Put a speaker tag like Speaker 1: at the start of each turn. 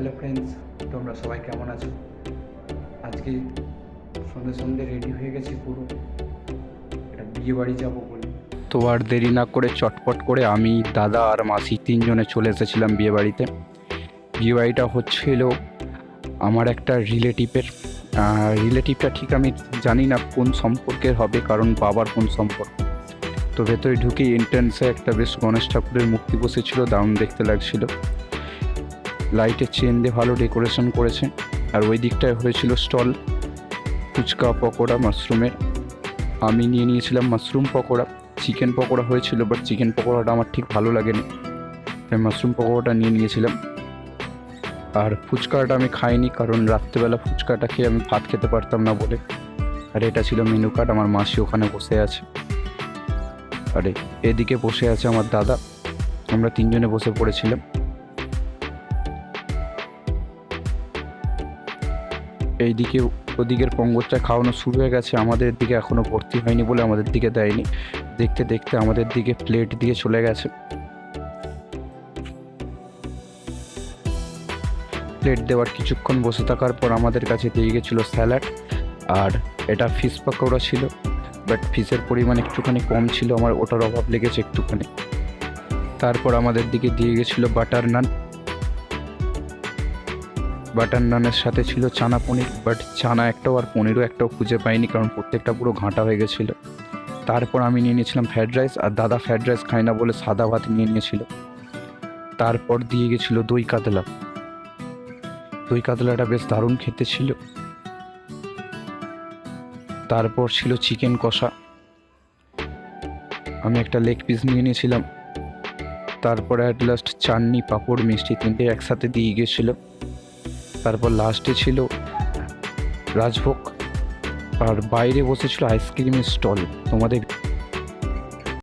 Speaker 1: Hello friends, তোমরা সবাই কেমন আছো? আজকে সন্ধে সন্ধে রেডি হয়ে গেছি পুরো, একটা বিয়ে বাড়ি যাবো বলে। তো আর দেরি না করে চটপট করে আমি, দাদা আর মাসি তিনজনে চলে এসেছিলাম বিয়ে বাড়িতে। বিয়ে বাড়িটা হচ্ছিল আমার একটা রিলেটিভটা ঠিক আমি জানি না কোন সম্পর্কের হবে, কারণ বাবার কোন সম্পর্ক। তো ভেতরে ঢুকে এন্ট্রান্সে একটা বেশ গণেশ ঠাকুরের মূর্তি বসেছিল, দারুণ দেখতে লাগছিল। লাইটের চেন দিয়ে ভালো ডেকোরেশন করেছে। আর ওই দিকটায় হয়েছিল স্টল, ফুচকা পকোড়া মাশরুমের। আমি নিয়ে নিয়েছিলাম মাশরুম পকোড়া। চিকেন পকোড়া হয়েছিল, বাট চিকেন পকোড়াটা আমার ঠিক ভালো লাগেনি, তাই মাশরুম পকোড়াটা নিয়ে নিয়েছিলাম। আর ফুচকাটা আমি খাইনি, কারণ রাত্রেবেলা ফুচকাটা খেয়ে আমি ভাত খেতে পারতাম না বলে। আর এটা ছিল মেনু কার্ড। আমার মাসি ওখানে বসে আছে, আরে এদিকে বসে আছে আমার দাদা। আমরা তিনজনে বসে পড়েছিলাম। এইদিকে ওদিকের পঙ্গজটা খাওয়ানো শুরু হয়ে গেছে, আমাদের দিকে এখনও ভর্তি হয়নি বলে আমাদের দিকে দেয়নি। দেখতে দেখতে আমাদের দিকে প্লেট দিয়ে চলে গেছে। প্লেট দেওয়ার কিছুক্ষণ বসে থাকার পর আমাদের কাছে দিয়ে গেছিলো স্যালাড, আর এটা ফিশ পকোড়া ছিল, বাট ফিশের পরিমাণ একটুখানি কম ছিল, আমার ওটার অভাব লেগেছে একটুখানি। তারপর আমাদের দিকে দিয়ে গেছিলো বাটার নান। বাটার নানের সাথে ছিল চানা পনির, বাট চানা একটাও আর পনিরও একটাও খুঁজে পাইনি, কারণ প্রত্যেকটা পুরো ঘাঁটা হয়ে গেছিলো। তারপর আমি নিয়ে নিয়েছিলাম ফ্রায়েড রাইস, আর দাদা ফ্রায়েড রাইস খায় না বলে সাদা ভাত নিয়ে নিয়েছিল। তারপর দিয়ে গেছিলো দই কাতলা। দই কাতলাটা বেশ দারুণ খেতে ছিল। তারপর ছিল চিকেন কষা, আমি একটা লেগ পিস নিয়ে নিয়েছিলাম। তারপরে অ্যাট লাস্ট চাটনি পাঁপড় মিষ্টি তিনটে একসাথে দিয়ে গেছিলো। তারপর লাস্টে ছিল রাজভোগ, আর বাইরে বসেছিল আইসক্রিমের স্টল। তোমাদের